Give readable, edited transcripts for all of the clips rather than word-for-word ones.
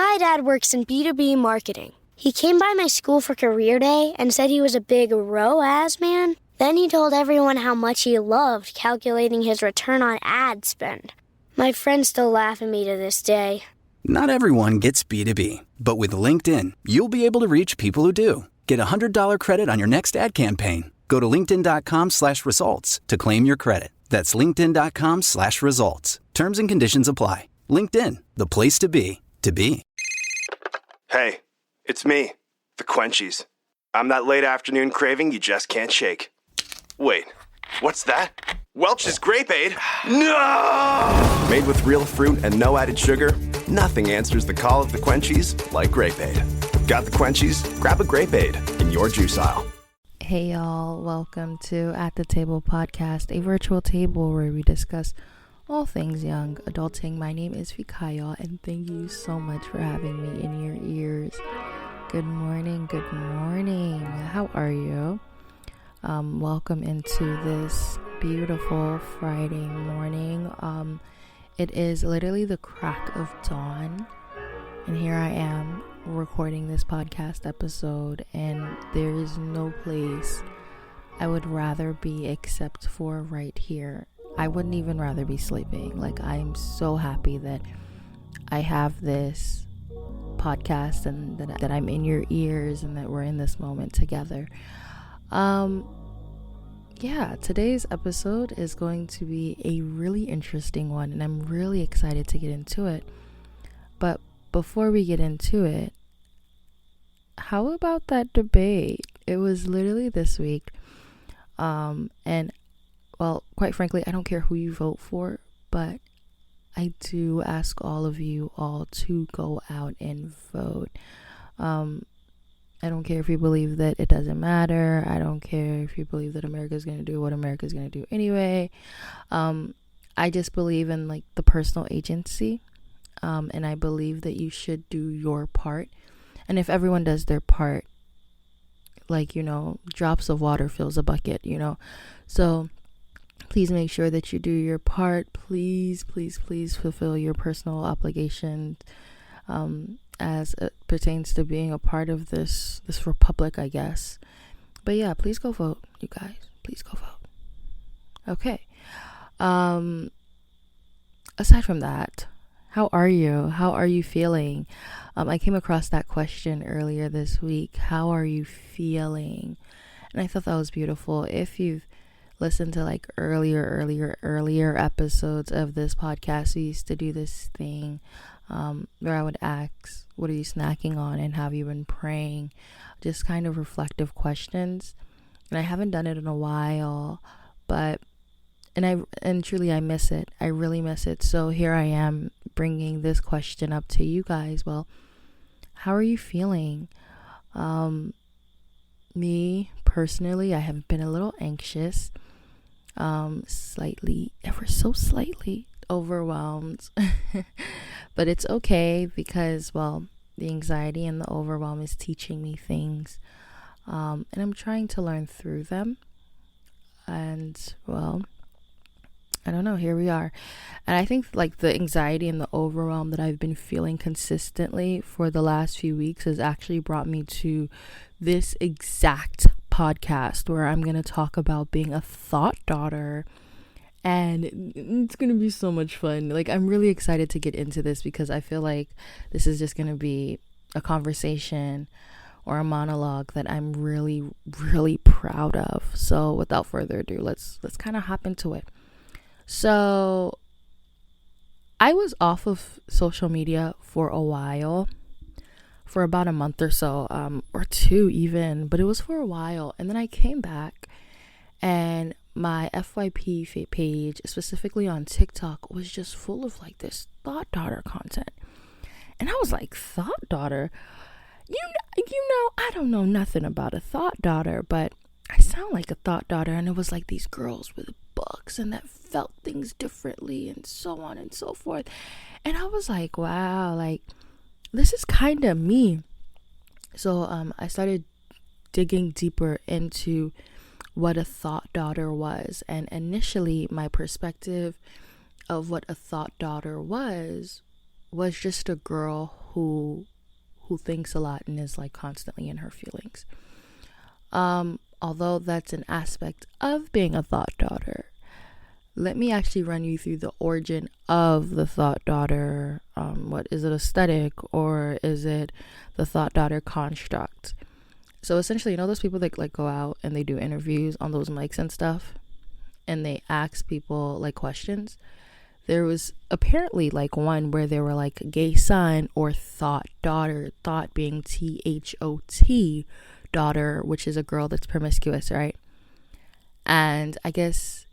My dad works in B2B marketing. He came by my school for career day and said he was a big ROAS man. Then he told everyone how much he loved calculating his return on ad spend. My friends still laugh at me to this day. Not everyone gets B2B, but with LinkedIn, you'll be able to reach people who do. Get a $100 credit on your next ad campaign. Go to linkedin.com/results to claim your credit. That's linkedin.com/results. Terms and conditions apply. LinkedIn, the place to be, to be. Hey, it's me, the Quenchies. I'm that late afternoon craving you just can't shake. Wait, what's that? Welch's Grape Aid? No! Made with real fruit and no added sugar, nothing answers the call of the Quenchies like Grape Aid. Got the Quenchies? Grab a Grape Aid in your juice aisle. Hey y'all, welcome to At the Table Podcast, a virtual table where we discuss all things young adulting. My name is Fikayo, and thank you so much for having me in your ears. Good morning, good morning. How are you? Welcome into this beautiful Friday morning. It is literally the crack of dawn, and here I am recording this podcast episode, and there is no place I would rather be except for right here. I wouldn't even rather be sleeping. Like, I'm so happy that I have this podcast and that I'm in your ears and that we're in this moment together. Today's episode is going to be a really interesting one, and I'm really excited to get into it. But before we get into it, how about that debate? It was literally this week. And well, quite frankly, I don't care who you vote for, but I do ask all of you all to go out and vote. I don't care if you believe that it doesn't matter. I don't care if you believe that America's going to do what America's going to do anyway. I just believe in like the personal agency. And I believe that you should do your part. And if everyone does their part, like, drops of water fills a bucket, So please make sure that you do your part. Please, please, please fulfill your personal obligations as it pertains to being a part of this republic, I guess. But yeah, please go vote, you guys. Please go vote. Okay. Aside from that, how are you? How are you feeling? I came across that question earlier this week. How are you feeling? And I thought that was beautiful. If you've listened to like earlier episodes of this podcast, we used to do this thing where I would ask, what are you snacking on, and have you been praying? Just kind of reflective questions. And I haven't done it in a while, but and truly I miss it. I really miss it. So here I am bringing this question up to you guys. Well, how are you feeling? Me personally, I have been a little anxious, slightly, ever so slightly overwhelmed, but it's okay because, well, the anxiety and the overwhelm is teaching me things, and I'm trying to learn through them. And well, I don't know, here we are. And I think like the anxiety and the overwhelm that I've been feeling consistently for the last few weeks has actually brought me to this exact podcast where I'm going to talk about being a thought daughter. And it's going to be so much fun. Like, I'm really excited to get into this because I feel like this is just going to be a conversation or a monologue that I'm really, really proud of. So without further ado, let's kind of hop into it. So I was off of social media for a while, for about a month or so, or two even, but it was for a while. And then I came back, and my FYP page, specifically on TikTok, was just full of like this thought daughter content. And I was like, thought daughter? You know, I don't know nothing about a thought daughter, but I sound like a thought daughter. And it was like these girls with books and that felt things differently and so on and so forth. And I was like, wow, like this is kind of me. So I started digging deeper into what a thought daughter was. And initially my perspective of what a thought daughter was just a girl who thinks a lot and is like constantly in her feelings. Although that's an aspect of being a thought daughter, let me actually run you through the origin of the thought daughter. What is it, aesthetic, or is it the thought daughter construct? So essentially, those people that like go out and they do interviews on those mics and stuff, and they ask people like questions. There was apparently like one where they were like gay son or thought daughter, thought being THOT, daughter, which is a girl that's promiscuous, right? And I guess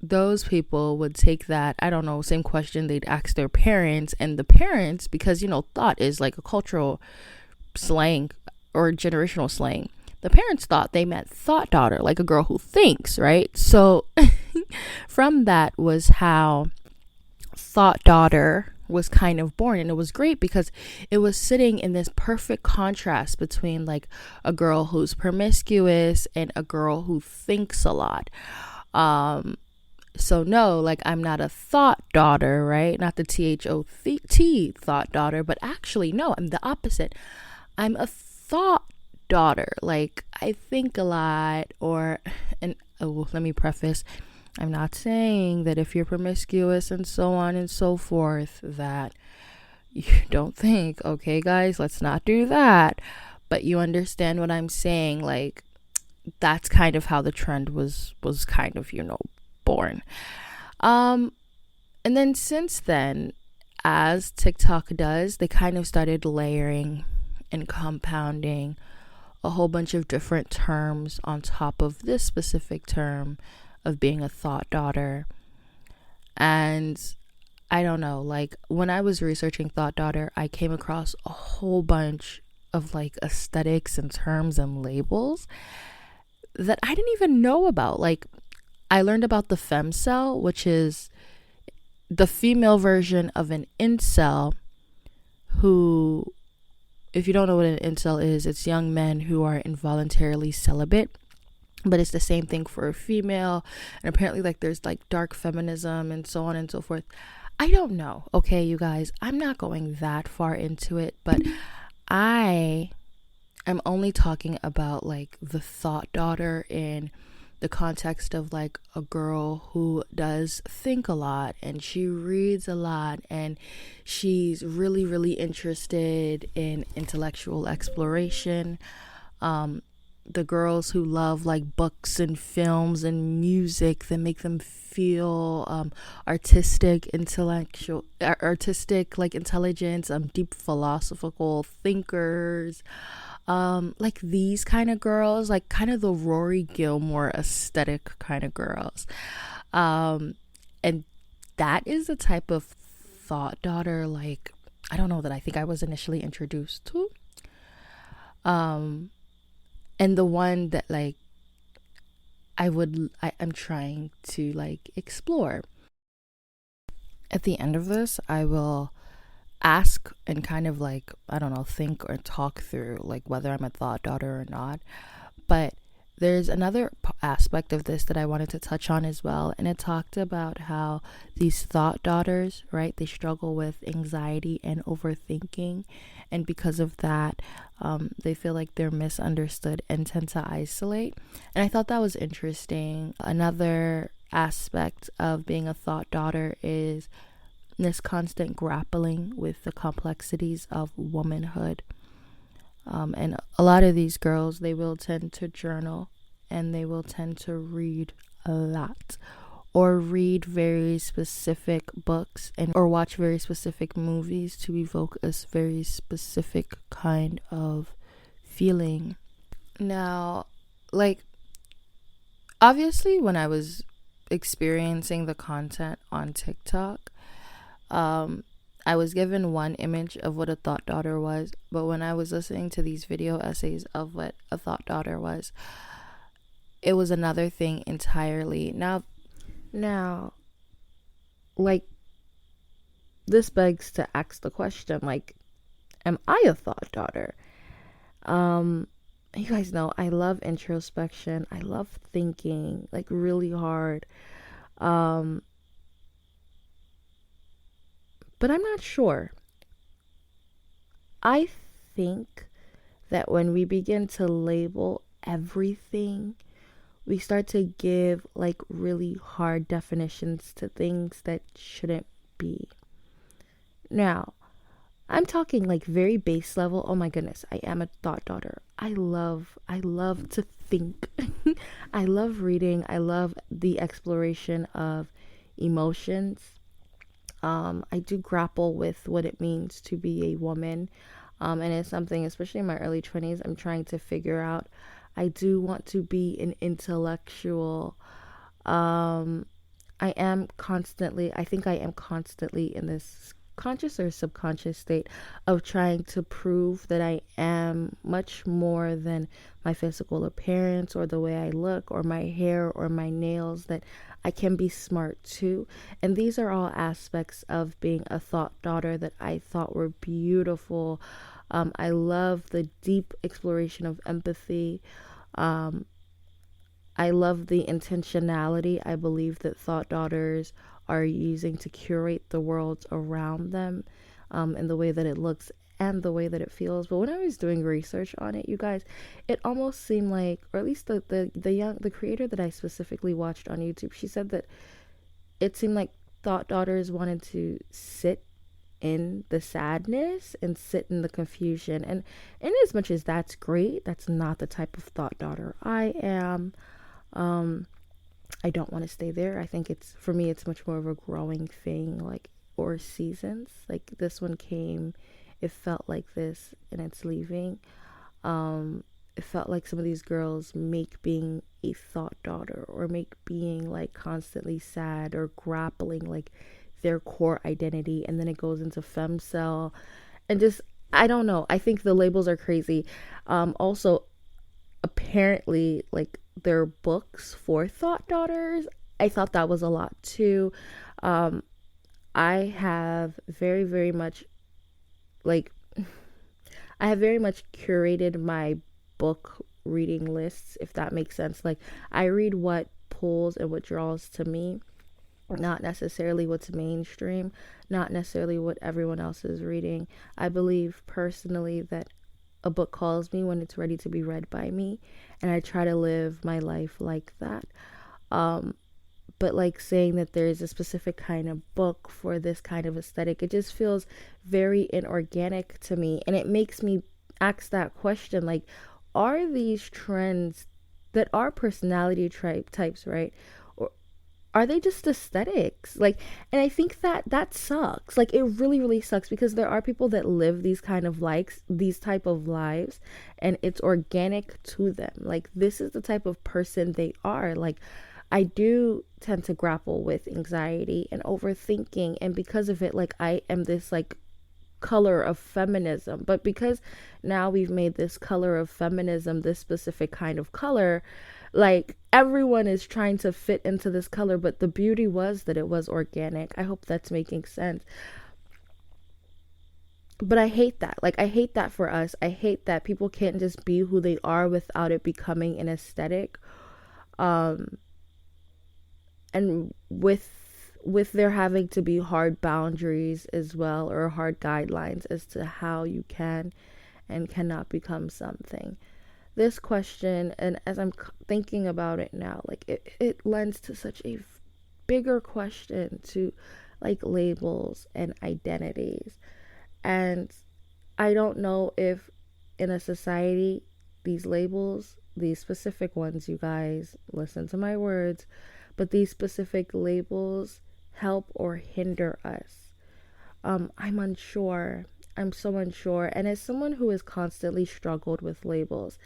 those people would take that, I don't know, same question they'd ask their parents, and the parents, because thought is like a cultural slang or generational slang, the parents thought they meant thought daughter, like a girl who thinks, right? So from that was how thought daughter was kind of born. And it was great because it was sitting in this perfect contrast between like a girl who's promiscuous and a girl who thinks a lot. So no, like I'm not a thought daughter, right? Not the THOT thought daughter, but actually no, I'm the opposite. I'm a thought daughter. Like I think a lot, let me preface, I'm not saying that if you're promiscuous and so on and so forth that you don't think, okay guys, let's not do that. But you understand what I'm saying. Like that's kind of how the trend was kind of, born. And then since then, as TikTok does, they kind of started layering and compounding a whole bunch of different terms on top of this specific term of being a thought daughter. And I don't know, like when I was researching thought daughter, I came across a whole bunch of like aesthetics and terms and labels that I didn't even know about. Like I learned about the femcel, which is the female version of an incel, who, if you don't know what an incel is, it's young men who are involuntarily celibate. But it's the same thing for a female. And apparently like there's like dark feminism and so on and so forth. I don't know. Okay, you guys, I'm not going that far into it, but I am only talking about like the thought daughter in the context of like a girl who does think a lot and she reads a lot and she's really, really interested in intellectual exploration. The girls who love like books and films and music that make them feel artistic like intelligence, deep philosophical thinkers, like these kind of girls, like kind of the Rory Gilmore aesthetic kind of girls, and that is the type of thought daughter, like I don't know, that I think I was initially introduced to, and the one that like I'm trying to like explore. At the end of this, I will ask and kind of like, I don't know, think or talk through like whether I'm a thought daughter or not. But there's another aspect of this that I wanted to touch on as well, and it talked about how these thought daughters, right, they struggle with anxiety and overthinking, and because of that they feel like they're misunderstood and tend to isolate. And I thought that was interesting. Another aspect of being a thought daughter is this constant grappling with the complexities of womanhood. And a lot of these girls, they will tend to journal and they will tend to read a lot, or read very specific books or watch very specific movies to evoke a very specific kind of feeling. Now, like, obviously when I was experiencing the content on TikTok, I was given one image of what a thought daughter was, but when I was listening to these video essays of what a thought daughter was, it was another thing entirely. Now, like, this begs to ask the question, like, am I a thought daughter? You guys know I love introspection. I love thinking, like, really hard. But I'm not sure. I think that when we begin to label everything, we start to give like really hard definitions to things that shouldn't be. Now, I'm talking like very base level. Oh my goodness, I am a thought daughter. I love to think. I love reading. I love the exploration of emotions. I do grapple with what it means to be a woman. And it's something, especially in my early 20s, I'm trying to figure out. I do want to be an intellectual. Um, I think I am constantly in this conscious or subconscious state of trying to prove that I am much more than my physical appearance or the way I look or my hair or my nails, that I can be smart too. And these are all aspects of being a thought daughter that I thought were beautiful. I love the deep exploration of empathy. Um, I love the intentionality I believe that thought daughters are using to curate the world around them, in the way that it looks and the way that it feels. But when I was doing research on it, you guys, it almost seemed like, or at least the creator that I specifically watched on YouTube, she said that it seemed like thought daughters wanted to sit in the sadness and sit in the confusion. And in as much as that's great, that's not the type of thought daughter I am. I don't want to stay there. I think for me, it's much more of a growing thing, like, or seasons. Like this one came, it felt like this and it's leaving. It felt like some of these girls make being a thought daughter or make being like constantly sad or grappling like their core identity. And then it goes into femcel and just, I don't know. I think the labels are crazy. Also, apparently, like, there are books for thought daughters. I thought that was a lot too. I have very, very much, like, I have very much curated my book reading lists, if that makes sense. Like, I read what pulls and what draws to me, not necessarily what's mainstream, not necessarily what everyone else is reading. I believe personally that a book calls me when it's ready to be read by me, and I try to live my life like that. But like saying that there's a specific kind of book for this kind of aesthetic, it just feels very inorganic to me, and it makes me ask that question, like, are these trends that are personality types, right? Are they just aesthetics? Like, and I think that sucks. Like, it really, really sucks, because there are people that live these kind of these type of lives, and it's organic to them. Like, this is the type of person they are. Like, I do tend to grapple with anxiety and overthinking, and because of it, like, I am this like color of feminism. But because now we've made this color of feminism this specific kind of color, like, everyone is trying to fit into this color, but the beauty was that it was organic. I hope that's making sense. But I hate that. Like, I hate that for us. I hate that people can't just be who they are without it becoming an aesthetic. And with there having to be hard boundaries as well, or hard guidelines as to how you can and cannot become something. This question, and as I'm thinking about it now, like, it lends to such a bigger question to like labels and identities. And I don't know if in a society, these labels, these specific ones, you guys, listen to my words, but these specific labels help or hinder us. I'm unsure. I'm so unsure. And as someone who has constantly struggled with labels,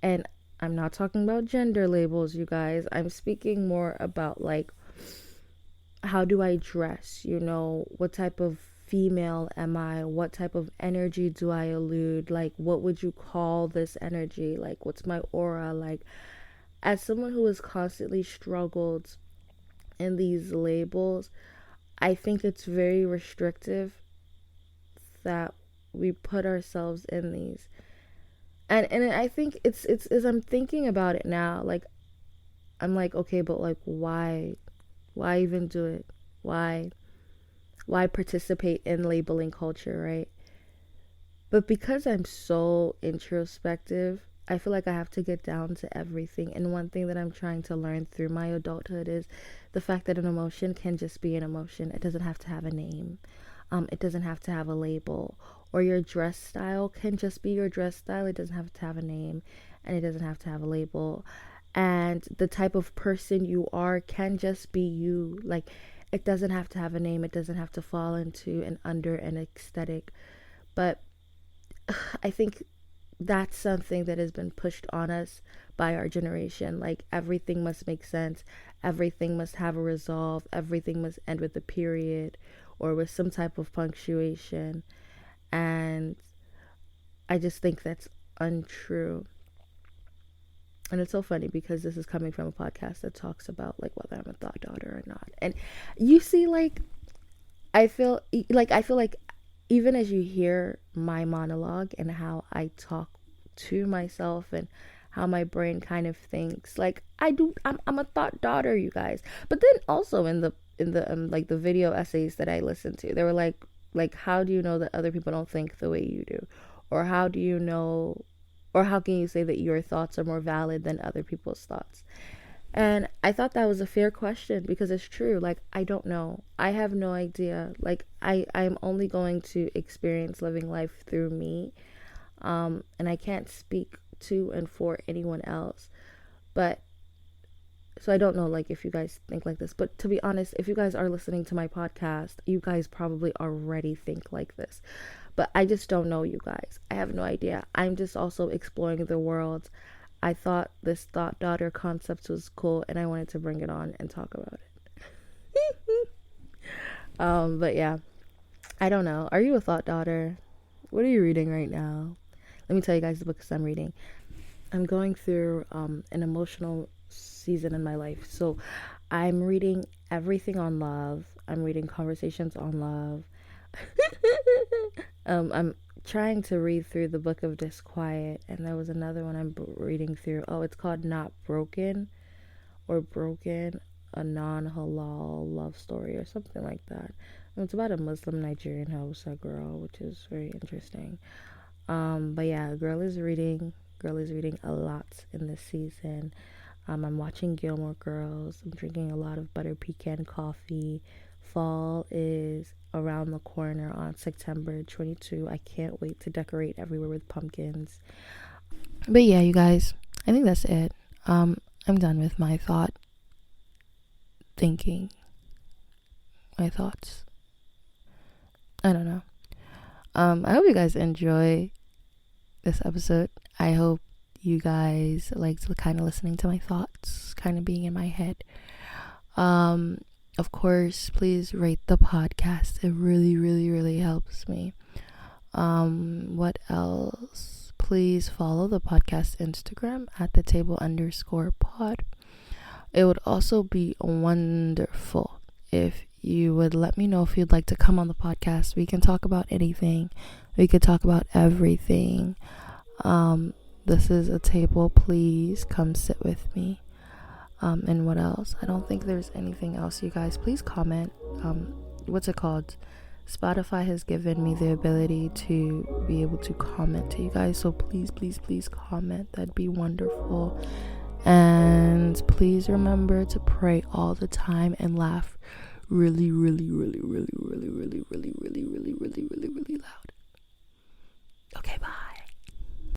and I'm not talking about gender labels, you guys, I'm speaking more about like, how do I dress? You know, what type of female am I? What type of energy do I elude? Like, what would you call this energy? Like, what's my aura? Like, as someone who has constantly struggled in these labels, I think it's very restrictive that we put ourselves in these. And I think it's as I'm thinking about it now, like, I'm like, okay, but like, why even do it? Why participate in labeling culture, right? But because I'm so introspective, I feel like I have to get down to everything. And one thing that I'm trying to learn through my adulthood is the fact that an emotion can just be an emotion. It doesn't have to have a name. It doesn't have to have a label. Or your dress style can just be your dress style. It doesn't have to have a name, and it doesn't have to have a label. And the type of person you are can just be you. Like, it doesn't have to have a name. It doesn't have to fall into and under an aesthetic. But I think that's something that has been pushed on us by our generation. Like, everything must make sense. Everything must have a resolve. Everything must end with a period or with some type of punctuation. And I just think that's untrue. And it's so funny because this is coming from a podcast that talks about like whether I'm a thought daughter or not. And you see, like, I feel like even as you hear my monologue and how I talk to myself and how my brain kind of thinks, like, I'm a thought daughter, you guys. But then also in the like the video essays that I listened to, they were like how do you know that other people don't think the way you do? Or how do you know, or how can you say that your thoughts are more valid than other people's thoughts? And I thought that was a fair question because it's true. Like, I don't know. I have no idea. Like, I'm only going to experience living life through me. And I can't speak to and for anyone else. But, so I don't know, like, if you guys think like this. But to be honest, if you guys are listening to my podcast, you guys probably already think like this. But I just don't know, you guys. I have no idea. I'm just also exploring the world. I thought this thought daughter concept was cool, and I wanted to bring it on and talk about it. But yeah, I don't know. Are you a thought daughter? What are you reading right now? Let me tell you guys the books I'm reading. I'm going through an emotional season in my life. So I'm reading everything on love. I'm reading Conversations on Love. I'm trying to read through the Book of Disquiet, and there was another one I'm reading through. Oh, it's called Not Broken or Broken, a non-halal love story or something like that. And it's about a Muslim Nigerian Hausa girl, which is very interesting. But yeah, girl is reading a lot in this season. I'm watching Gilmore Girls. I'm drinking a lot of butter pecan coffee. Fall is around the corner on September 22. I can't wait to decorate everywhere with pumpkins. But yeah, you guys, I think that's it. I'm done with my thinking, my thoughts. I don't know. I hope you guys enjoy this episode. I hope you guys liked kind of listening to my thoughts, kind of being in my head. Of course, please rate the podcast. It really, really, really helps me. What else? Please follow the podcast Instagram at @thetable_pod. It would also be wonderful if you would let me know if you'd like to come on the podcast. We can talk about anything. We could talk about everything. This is a table. Please come sit with me. And what else? I don't think there's anything else, you guys. Please comment. What's it called? Spotify has given me the ability to be able to comment to you guys. So please, please, please comment. That'd be wonderful. And please remember to pray all the time and laugh really, really, really, really, really, really, really, really, really, really, really, really loud. Okay, bye.